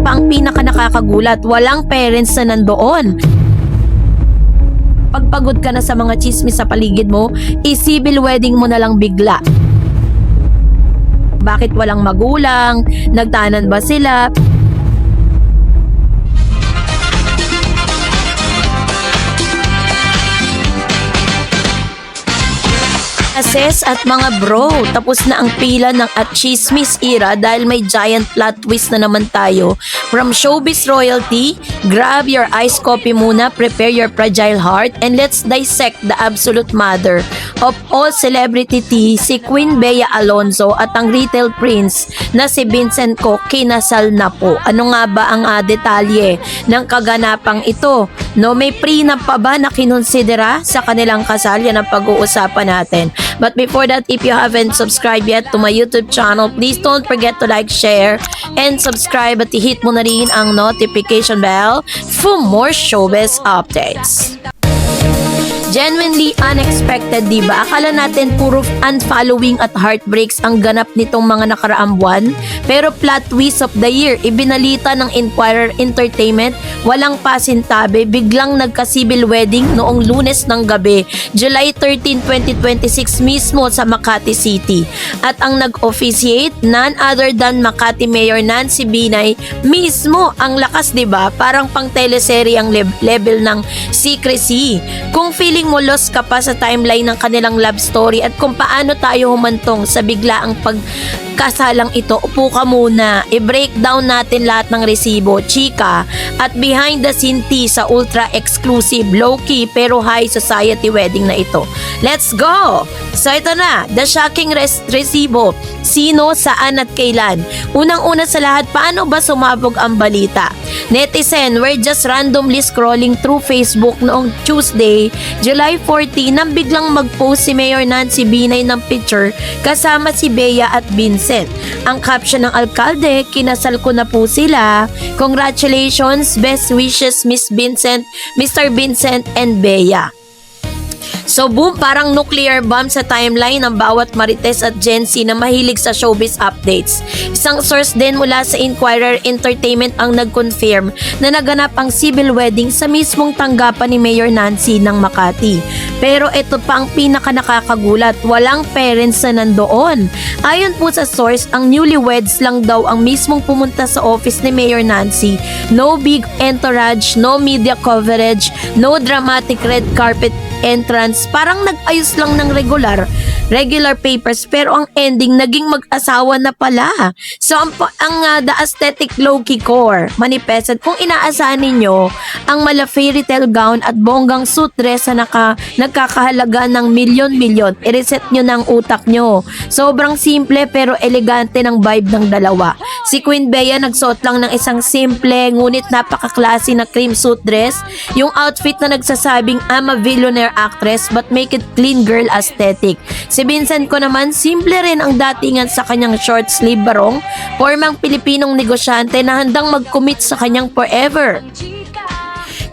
pa ang pinaka nakakagulat, walang parents na nandoon. Pagpagod ka na sa mga chismis sa paligid mo, i-civil wedding mo na lang bigla. Bakit walang magulang? Nagtanan ba sila? Assess at mga bro, tapos na ang pila ng at chismis era dahil may giant plot twist na naman tayo. From showbiz royalty, grab your iced coffee muna, prepare your fragile heart, and let's dissect the absolute mother of all celebrity tea, si Queen Bea Alonzo at ang retail prince na si Vincent Co kinasal na po. Ano nga ba ang detalye ng kaganapang ito? No, may prenup pa ba na kinonsidera sa kanilang kasal? Yan ang pag-uusapan natin. But before that, if you haven't subscribed yet to my YouTube channel, please don't forget to like, share, and subscribe at i-hit mo na rin ang notification bell for more showbiz updates. Genuinely unexpected, diba? Akala natin puro unfollowing at heartbreaks ang ganap nitong mga nakaraang buwan. Pero plot twist of the year, ibinalita ng Inquirer Entertainment, walang pasintabi, biglang nagka-civil wedding noong Lunes ng gabi, July 13, 2026 mismo sa Makati City. At ang nag-officiate, none other than Makati Mayor Nancy Binay mismo. Ang lakas, diba? Parang pang teleserye ang level ng secrecy. Kung feeling mo lost ka pa sa timeline ng kanilang love story at kung paano tayo humantong sa biglaang pagkasalang ito, upo ka muna. I-breakdown natin lahat ng resibo, chika, at behind the scene tea sa ultra exclusive, low-key pero high society wedding na ito. Let's go! So ito na, the shocking resibo. Sino, saan at kailan? Unang-una sa lahat, paano ba sumabog ang balita? Netizen were just randomly scrolling through Facebook noong Tuesday, July 14, nang biglang mag-post si Mayor Nancy Binay ng picture kasama si Bea at Vincent. Ang caption ng alkalde, kinasal ko na po sila. Congratulations, best wishes Miss Vincent, Mr. Vincent and Bea. So boom, parang nuclear bomb sa timeline ng bawat Marites at Gen Z na mahilig sa showbiz updates. Isang source din mula sa Inquirer Entertainment ang nag-confirm na naganap ang civil wedding sa mismong tanggapan ni Mayor Nancy ng Makati. Pero ito pa ang pinaka nakakagulat, walang parents na nandoon. Ayon po sa source, ang newlyweds lang daw ang mismong pumunta sa office ni Mayor Nancy. No big entourage, no media coverage, no dramatic red carpet entrance, parang nag-ayos lang ng regular papers pero ang ending naging mag-asawa na pala. So ang the aesthetic low-key core manifested kung inaasahan ninyo ang mala fairy tale gown at bonggang suit dress na nagkakahalaga ng milyon-milyon. I-reset nyo ng utak nyo. Sobrang simple pero elegante ng vibe ng dalawa. Si Queen Bea nagsuot lang ng isang simple ngunit napaka-classy na cream suit dress. Yung outfit na nagsasabing I'm a billionaire actress but make it clean girl aesthetic. Si Vincent ko naman, simple rin ang datingan sa kanyang short sleeve barong, formang Pilipinong negosyante na handang mag-commit sa kanyang forever.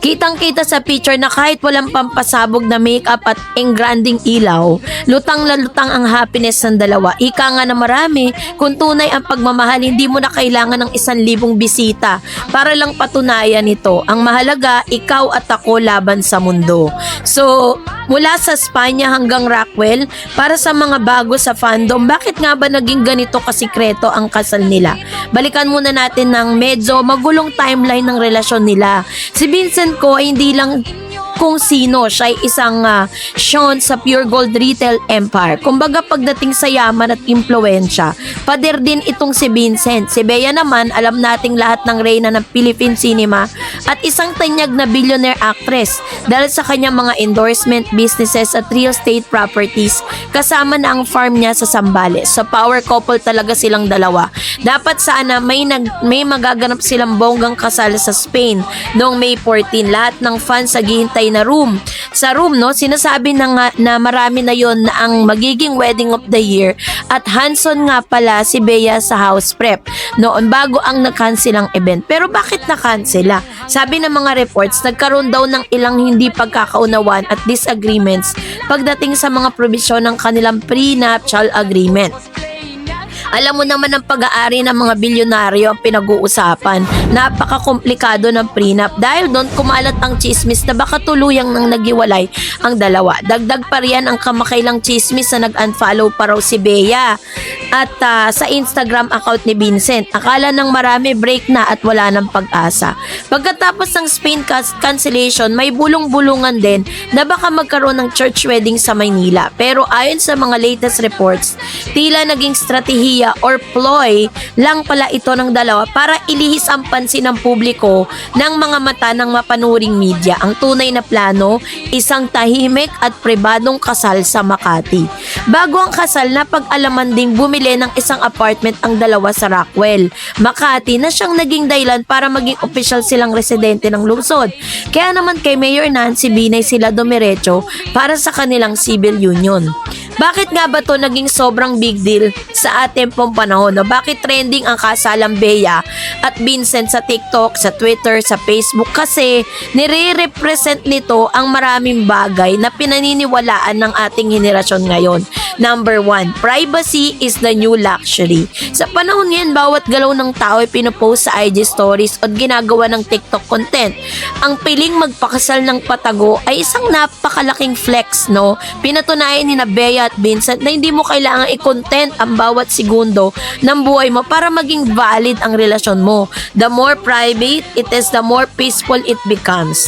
Kitang-kita sa picture na kahit walang pampasabog na makeup at engranding ilaw, lutang na lutang ang happiness ng dalawa. Ika nga na marami, kung tunay ang pagmamahal, hindi mo na kailangan ng 1,000 bisita para lang patunayan ito. Ang mahalaga, ikaw at ako laban sa mundo. So, mula sa Spanya hanggang Rockwell, para sa mga bago sa fandom, bakit nga ba naging ganito kasikreto ang kasal nila? Balikan muna natin ng medyo magulong timeline ng relasyon nila. Si Vincent ko ay hindi lang kung sino, siya ay isang Sean sa Pure Gold Retail Empire. Kumbaga pagdating sa yaman at impluensya, pader din itong si Vincent. Si Bea naman, alam nating lahat ng reyna ng Philippine cinema at isang tanyag na billionaire actress dahil sa kanyang mga endorsement businesses at real estate properties, kasama na ang farm niya sa Zambales. So power couple talaga silang dalawa. Dapat sana may magaganap silang bonggang kasal sa Spain noong May 14. Lahat ng fans naghihintay na room. Sa room, no, sinasabi na marami na yon na ang magiging wedding of the year at Hanson nga pala si Bea sa house prep noon bago ang na-cancel ang event. Pero bakit na-cancel? Sabi ng mga reports, nagkaroon daw ng ilang hindi pagkakaunawan at disagreements pagdating sa mga probisyon ng kanilang prenuptial agreement. Alam mo naman ang pag-aari ng mga bilyonaryo ang pinag-uusapan. Napaka-komplikado ng prenup dahil doon kumalat ang chismis na baka tuluyang nang nagiwalay ang dalawa. Dagdag pa riyan ang kamakailang chismis na nag-unfollow pa raw si Bea at sa Instagram account ni Vincent. Akala ng marami break na at wala ng pag-asa. Pagkatapos ng Spain cancellation, may bulong-bulungan din na baka magkaroon ng church wedding sa Maynila. Pero ayon sa mga latest reports, tila naging strategiya or ploy lang pala ito ng dalawa para ilihis ang pansin ng publiko ng mga mata ng mapanuring media. Ang tunay na plano, isang tahimik at pribadong kasal sa Makati. Bago ang kasal, napag-alaman ding bumili ng isang apartment ang dalawa sa Rockwell, Makati na siyang naging dahilan para maging official silang residente ng lungsod. Kaya naman kay Mayor Nancy Binay sila dumiretso para sa kanilang civil union. Bakit nga ba to naging sobrang big deal sa ating pong panahon? No? Bakit trending ang kasalang Bea at Vincent sa TikTok, sa Twitter, sa Facebook? Kasi nire-represent nito ang maraming bagay na pinaniniwalaan ng ating henerasyon ngayon. Number 1, privacy is the new luxury. Sa panahon ngayon, bawat galaw ng tao ay pinopost sa IG stories o ginagawa ng TikTok content. Ang piling magpakasal ng patago ay isang napakalaking flex, no? Pinatunayan ni na Bea at Vincent na hindi mo kailangang i-content ang bawat segundo ng buhay mo para maging valid ang relasyon mo. The more private it is, the more peaceful it becomes.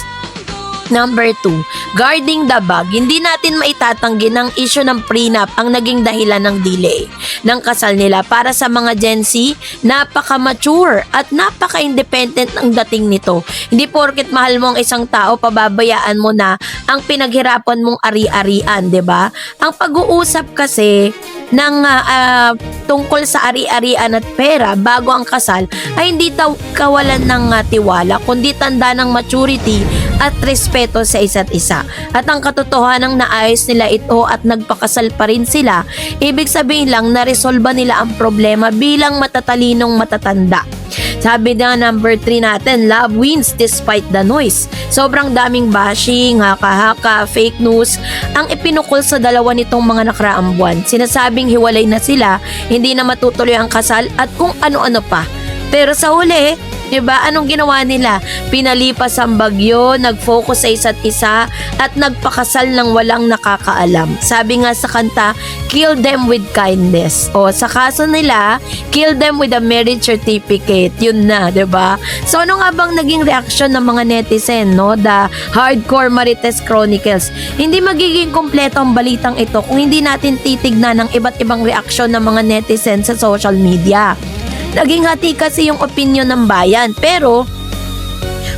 Number 2, guarding the bag. Hindi natin maitatanggi ng issue ng prenup ang naging dahilan ng delay ng kasal nila. Para sa mga Gen Z, napaka-mature at napaka-independent ang dating nito. Hindi porket mahal mo ang isang tao, pababayaan mo na ang pinaghirapan mong ari-arian, 'di ba? Ang pag-uusap kasi ng tungkol sa ari-arian at pera bago ang kasal ay hindi daw kawalan ng tiwala, kundi tanda ng maturity at respeto sa isa't isa. At ang katotohanang naayos nila ito at nagpakasal pa rin sila, ibig sabihin lang naresolba nila ang problema bilang matatalinong matatanda. Sabi na number 3 natin, love wins despite the noise. Sobrang daming bashing, haka-haka, fake news ang ipinukol sa dalawa nitong mga nakaraang buwan. Sinasabing hiwalay na sila, hindi na matutuloy ang kasal at kung ano-ano pa. Pero sa huli, diba, anong ginawa nila? Pinalipas ang bagyo, nag-focus sa isa't isa, at nagpakasal ng walang nakakaalam. Sabi nga sa kanta, kill them with kindness. O sa kaso nila, kill them with a marriage certificate. Yun na, diba? So ano nga bang naging reaction ng mga netizen, no? The Hardcore Marites Chronicles. Hindi magiging kompleto ang balitang ito kung hindi natin titignan ng iba't ibang reaksyon ng mga netizen sa social media. Naging hati kasi yung opinion ng bayan, pero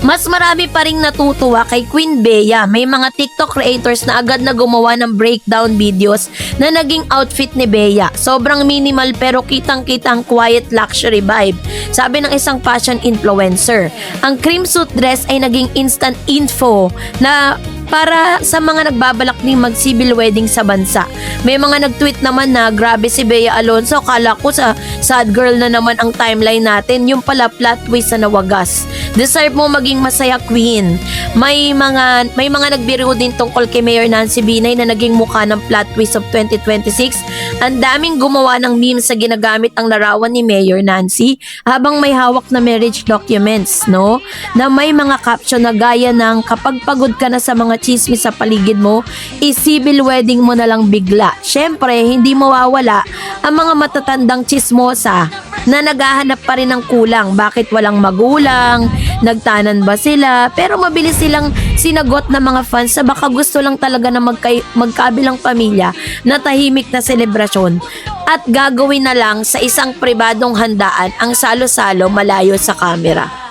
mas marami pa ring natutuwa kay Queen Bea. May mga TikTok creators na agad na gumawa ng breakdown videos na naging outfit ni Bea. Sobrang minimal pero kitang-kita ang quiet luxury vibe. Sabi ng isang fashion influencer, ang cream suit dress ay naging instant info na para sa mga nagbabalak ng mag-civil wedding sa bansa. May mga nag-tweet naman na grabe si Bea Alonzo, kala ko sa sad girl na naman ang timeline natin, yung pala plot twist na nawagas. Deserve mo maging masaya, queen. May mga nagbiro din tungkol kay Mayor Nancy Binay na naging mukha ng plot twist of 2026. Ang daming gumawa ng memes sa ginagamit ang larawan ni Mayor Nancy habang may hawak na marriage documents, no? Na may mga caption na gaya ng kapag pagod ka na sa mga chismis sa paligid mo, i-civil wedding mo na lang bigla. Syempre, hindi mawawala ang mga matatandang chismosa na naghahanap pa rin ng kulang. Bakit walang magulang? Nagtanan ba sila? Pero mabilis silang sinagot ng mga fans sa baka gusto lang talaga na magkabilang pamilya na tahimik na selebrasyon at gagawin na lang sa isang pribadong handaan ang salo-salo malayo sa kamera.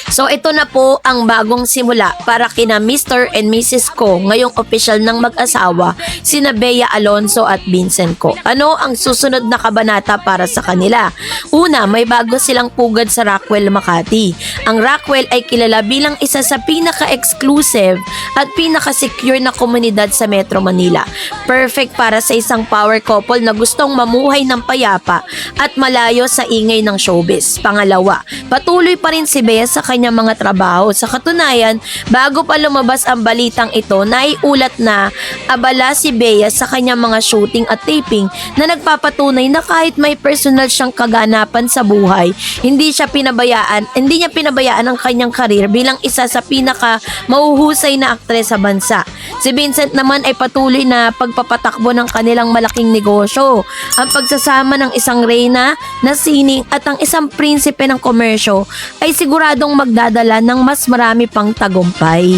So ito na po ang bagong simula para kina Mr. and Mrs. Ko, ngayong official ng mag-asawa, sina Bea Alonzo at Vincent Ko. Ano ang susunod na kabanata para sa kanila? Una, may bago silang pugad sa Rockwell, Makati. Ang Rockwell ay kilala bilang isa sa pinaka-exclusive at pinaka-secure na komunidad sa Metro Manila. Perfect para sa isang power couple na gustong mamuhay ng payapa at malayo sa ingay ng showbiz. Pangalawa, patuloy pa rin si Bea sa kanyang kanyang mga trabaho. Sa katunayan, bago pa lumabas ang balitang ito, naiulat na abala si Bea sa kanyang mga shooting at taping na nagpapatunay na kahit may personal siyang kaganapan sa buhay, hindi niya pinabayaan ang kanyang karir bilang isa sa pinaka mahuhusay na aktres sa bansa. Si Vincent naman ay patuloy na pagpapatakbo ng kanilang malaking negosyo. Ang pagsasama ng isang reyna na sining at ang isang prinsipe ng komersyo ay siguradong magdadala ng mas marami pang tagumpay.